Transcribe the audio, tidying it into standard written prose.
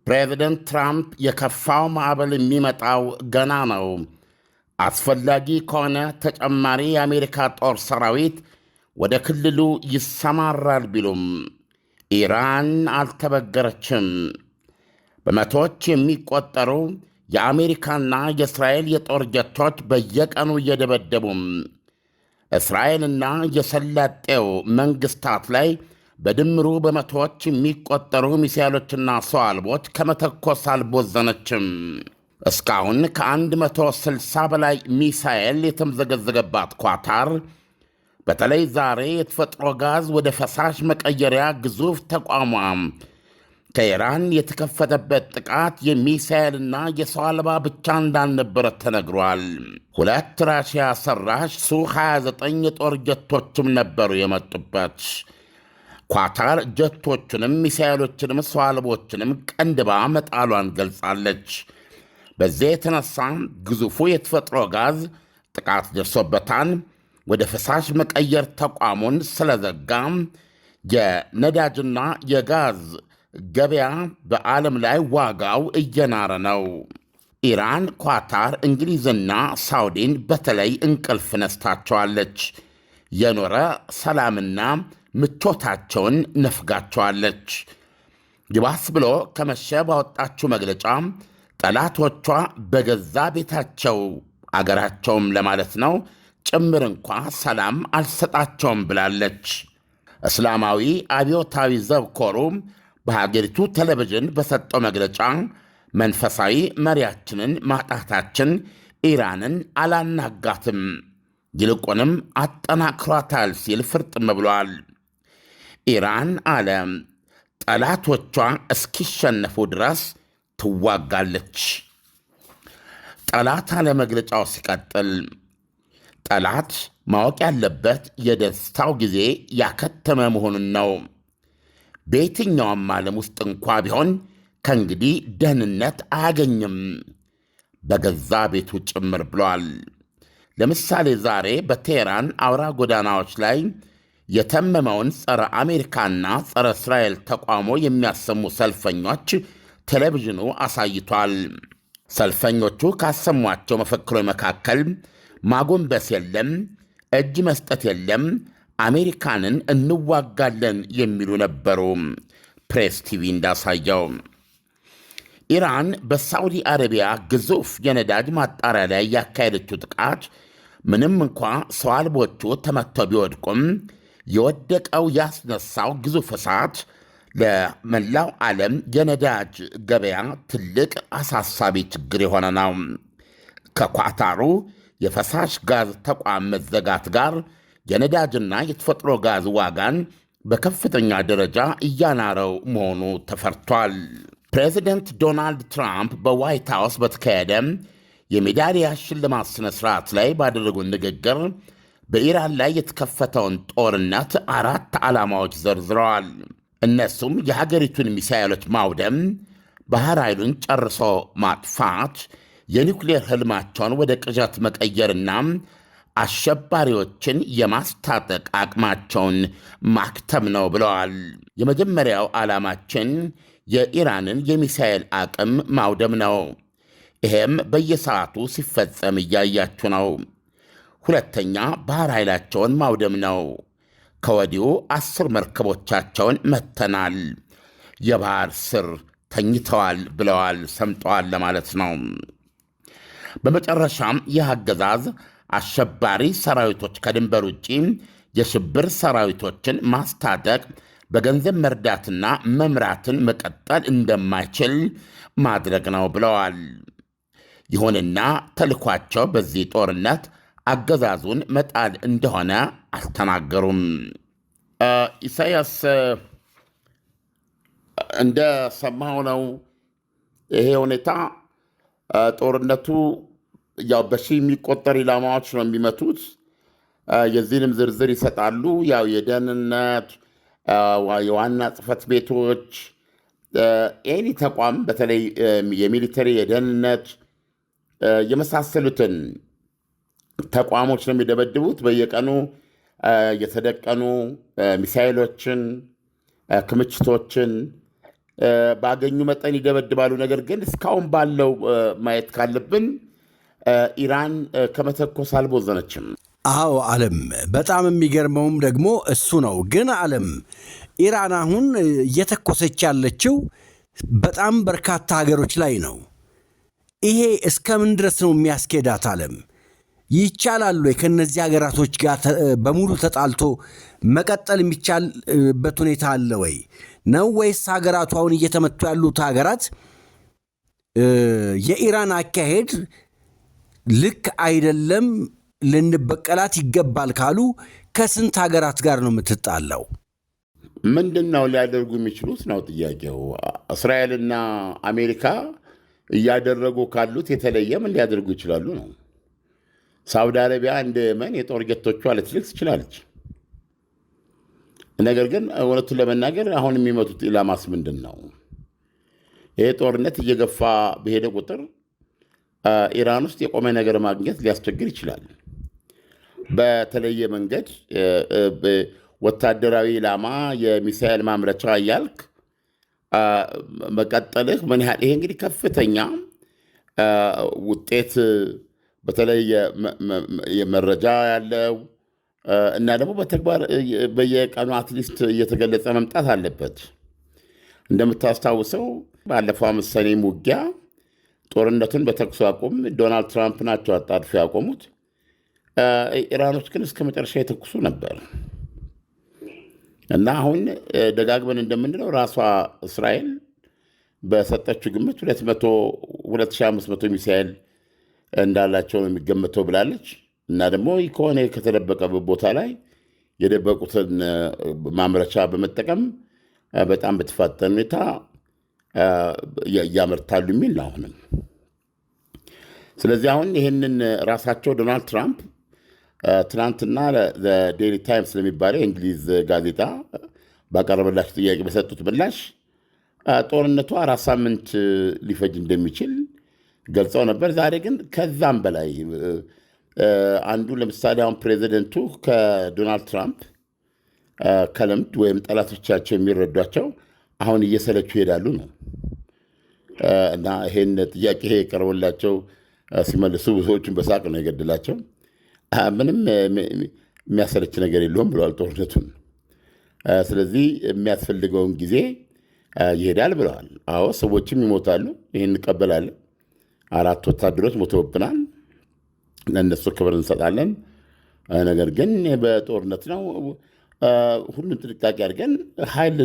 ፕሬዚደንት ትራምፕ የከፋው ማዕበል የሚመጣው ገና ነው፣ አስፈላጊ ከሆነ ተጨማሪ የአሜሪካ ጦር ሰራዊት ወደ ክልሉ ይሰማራል ቢሉም ኢራን አልተበገረችም። በመቶዎች የሚቆጠሩ የአሜሪካና የእስራኤል የጦር ጀቶች በየቀኑ እየደበደቡም እስራኤልና የሰላጤው መንግሥታት ላይ በድምሩ በመቶዎች የሚቆጠሩ ሚሳይሎችና ሰው አልቦች ከመተኮስ አልቦዘነችም። እስካሁን ከ160 በላይ ሚሳኤል የተምዘገዘገባት ኳታር በተለይ ዛሬ የተፈጥሮ ጋዝ ወደ ፈሳሽ መቀየሪያ ግዙፍ ተቋሟ ከኢራን የተከፈተበት ጥቃት የሚሳኤልና የሰው አልባ ብቻ እንዳልነበረ ተነግሯል። 2 ራሽያ ሰራሽ ሱ-29 የጦር ጀቶችም ነበሩ የመጡበት። ኳታር ጀቶቹንም ሚሳኤሎችንም ሰው አልቦችንም ቀንድባ መጣሏን ገልጻለች። በዚህ የተነሳ ግዙፉ የተፈጥሮ ጋዝ ጥቃት ደርሶበታል። ወደ ፈሳሽ መቀየር ተቋሙን ስለዘጋ የነዳጅና የጋዝ ገበያ በዓለም ላይ ዋጋው እየናረ ነው። ኢራን፣ ኳታር፣ እንግሊዝና ሳውዲን በተለይ እንቅልፍ ነስታቸዋለች። የኖረ ሰላምና ምቾታቸውን ነፍጋቸዋለች። ይባስ ብሎ ከመሸ ባወጣችው መግለጫ ጠላቶቿ በገዛ ቤታቸው አገራቸውም ለማለት ነው ጭምር እንኳ ሰላም አልሰጣቸውም ብላለች። እስላማዊ አብዮታዊ ዘብ ኮሩ በሀገሪቱ ቴሌቪዥን በሰጠው መግለጫ መንፈሳዊ መሪያችንን ማጣታችን ኢራንን አላናጋትም፣ ይልቁንም አጠናክሯታል ሲል ፍርጥም ብሏል። ኢራን አለ ጠላቶቿ እስኪሸነፉ ድረስ ትዋጋለች። ጠላት አለ መግለጫው ሲቀጥል፣ ጠላት ማወቅ ያለበት የደስታው ጊዜ ያከተመ መሆኑን ነው። በየትኛውም ዓለም ውስጥ እንኳ ቢሆን ከእንግዲህ ደህንነት አያገኝም፣ በገዛ ቤቱ ጭምር ብሏል። ለምሳሌ ዛሬ በቴህራን አውራ ጎዳናዎች ላይ የተመመውን ጸረ አሜሪካና ጸረ እስራኤል ተቃውሞ የሚያሰሙ ሰልፈኞች ቴሌቪዥኑ አሳይቷል። ሰልፈኞቹ ካሰሟቸው መፈክሮች መካከል ማጎንበስ የለም፣ እጅ መስጠት የለም፣ አሜሪካንን እንዋጋለን የሚሉ ነበሩ። ፕሬስ ቲቪ እንዳሳየው ኢራን በሳዑዲ አረቢያ ግዙፍ የነዳጅ ማጣሪያ ላይ ያካሄደችው ጥቃት ምንም እንኳ ሰው አልቦቹ ተመተው ቢወድቁም የወደቀው ያስነሳው ግዙፍ እሳት ለመላው ዓለም የነዳጅ ገበያ ትልቅ አሳሳቢ ችግር የሆነ ነው። ከኳታሩ የፈሳሽ ጋዝ ተቋም መዘጋት ጋር የነዳጅና የተፈጥሮ ጋዝ ዋጋን በከፍተኛ ደረጃ እያናረው መሆኑ ተፈርቷል። ፕሬዚደንት ዶናልድ ትራምፕ በዋይት ሃውስ በተካሄደ የሜዳሊያ ሽልማት ሥነ ሥርዓት ላይ ባደረጉት ንግግር በኢራን ላይ የተከፈተውን ጦርነት 4 ዓላማዎች ዘርዝረዋል። እነሱም የሀገሪቱን ሚሳይሎች ማውደም፣ ባህር ኃይሉን ጨርሶ ማጥፋት፣ የኒውክሌር ሕልማቸውን ወደ ቅዠት መቀየርና አሸባሪዎችን የማስታጠቅ አቅማቸውን ማክተም ነው ብለዋል። የመጀመሪያው ዓላማችን የኢራንን የሚሳኤል አቅም ማውደም ነው። ይሄም በየሰዓቱ ሲፈጸም እያያችሁ ነው። ሁለተኛ ባህር ኃይላቸውን ማውደም ነው። ከወዲሁ 10 መርከቦቻቸውን መተናል፣ የባህር ስር ተኝተዋል ብለዋል፣ ሰምጠዋል ለማለት ነው። በመጨረሻም ይህ አገዛዝ አሸባሪ ሰራዊቶች ከድንበር ውጪ የሽብር ሰራዊቶችን ማስታጠቅ፣ በገንዘብ መርዳትና መምራትን መቀጠል እንደማይችል ማድረግ ነው ብለዋል። ይሁንና ተልኳቸው በዚህ ጦርነት አገዛዙን መጣል እንደሆነ አልተናገሩም። ኢሳያስ እንደ ሰማው ነው ይሄ ሁኔታ። ጦርነቱ ያው በሺህ የሚቆጠር ኢላማዎች ነው የሚመቱት። የዚህንም ዝርዝር ይሰጣሉ። ያው የደህንነት የዋና ጽሕፈት ቤቶች ኤኒ ተቋም በተለይ የሚሊተሪ የደህንነት የመሳሰሉትን ተቋሞች ነው የሚደበድቡት። በየቀኑ የተደቀኑ ሚሳይሎችን፣ ክምችቶችን ባገኙ መጠን ይደበድባሉ። ነገር ግን እስካሁን ባለው ማየት ካለብን ኢራን ከመተኮስ አልቦዘነችም። አዎ ዓለም፣ በጣም የሚገርመውም ደግሞ እሱ ነው። ግን ዓለም ኢራን አሁን እየተኮሰች ያለችው በጣም በርካታ ሀገሮች ላይ ነው። ይሄ እስከምን ድረስ ነው የሚያስኬዳት? ዓለም ይቻላል ወይ ከነዚህ ሀገራቶች ጋር በሙሉ ተጣልቶ መቀጠል የሚቻልበት ሁኔታ አለ ወይ ነው? ወይስ ሀገራቱ አሁን እየተመቱ ያሉት ሀገራት የኢራን አካሄድ ልክ አይደለም፣ ልንበቀላት ይገባል ካሉ ከስንት ሀገራት ጋር ነው የምትጣለው? ምንድን ነው ሊያደርጉ የሚችሉት ነው ጥያቄው። እስራኤልና አሜሪካ እያደረጉ ካሉት የተለየ ምን ሊያደርጉ ይችላሉ ነው። ሳውዲ አረቢያ እንደ የመን የጦር ጀቶቿ ልትልክ ትችላለች። ነገር ግን እውነቱን ለመናገር አሁን የሚመቱት ኢላማስ ምንድን ነው? ይህ ጦርነት እየገፋ በሄደ ቁጥር ኢራን ውስጥ የቆመ ነገር ማግኘት ሊያስቸግር ይችላል። በተለየ መንገድ ወታደራዊ ኢላማ፣ የሚሳኤል ማምረቻ እያልክ መቀጠልህ ምን ያህል ይሄ እንግዲህ ከፍተኛ ውጤት በተለይ የመረጃ ያለው እና ደግሞ በተግባር በየቀኑ አትሊስት እየተገለጸ መምጣት አለበት። እንደምታስታውሰው ባለፈው ዓመት ሰኔም ውጊያ ጦርነቱን በተኩስ አቁም ዶናልድ ትራምፕ ናቸው አጣድፎ ያቆሙት። ኢራኖች ግን እስከ መጨረሻ የተኩሱ ነበር እና አሁን ደጋግመን እንደምንለው ራሷ እስራኤል በሰጠችው ግምት 2500 ሚሳኤል እንዳላቸው ነው የሚገመተው ብላለች። እና ደግሞ ከሆነ ከተደበቀበት ቦታ ላይ የደበቁትን ማምረቻ በመጠቀም በጣም በተፋጠነ ሁኔታ እያመርታሉ የሚል ነው አሁንም። ስለዚህ አሁን ይህንን ራሳቸው ዶናልድ ትራምፕ ትናንትና ለዴይሊ ታይምስ ለሚባለው የእንግሊዝ ጋዜጣ ባቀረበላቸው ጥያቄ በሰጡት ምላሽ ጦርነቱ 4 ሳምንት ሊፈጅ እንደሚችል ገልጸው ነበር። ዛሬ ግን ከዛም በላይ አንዱ ለምሳሌ አሁን ፕሬዚደንቱ ከዶናልድ ትራምፕ ከልምድ ወይም ጠላቶቻቸው የሚረዷቸው አሁን እየሰለቹ ይሄዳሉ ነው እና ይሄን ጥያቄ የቀረበላቸው ሲመልሱ ብዙዎቹን በሳቅ ነው የገደላቸው። ምንም የሚያሰለች ነገር የለውም ብለዋል ጦርነቱን። ስለዚህ የሚያስፈልገውን ጊዜ ይሄዳል ብለዋል። አዎ ሰዎችም ይሞታሉ፣ ይህን እንቀበላለን። 4 ወታደሮች ሞተውብናል፣ ለእነሱ ክብር እንሰጣለን። ነገር ግን በጦርነት ነው፣ ሁሉን ጥንቃቄ አድርገን ኃይል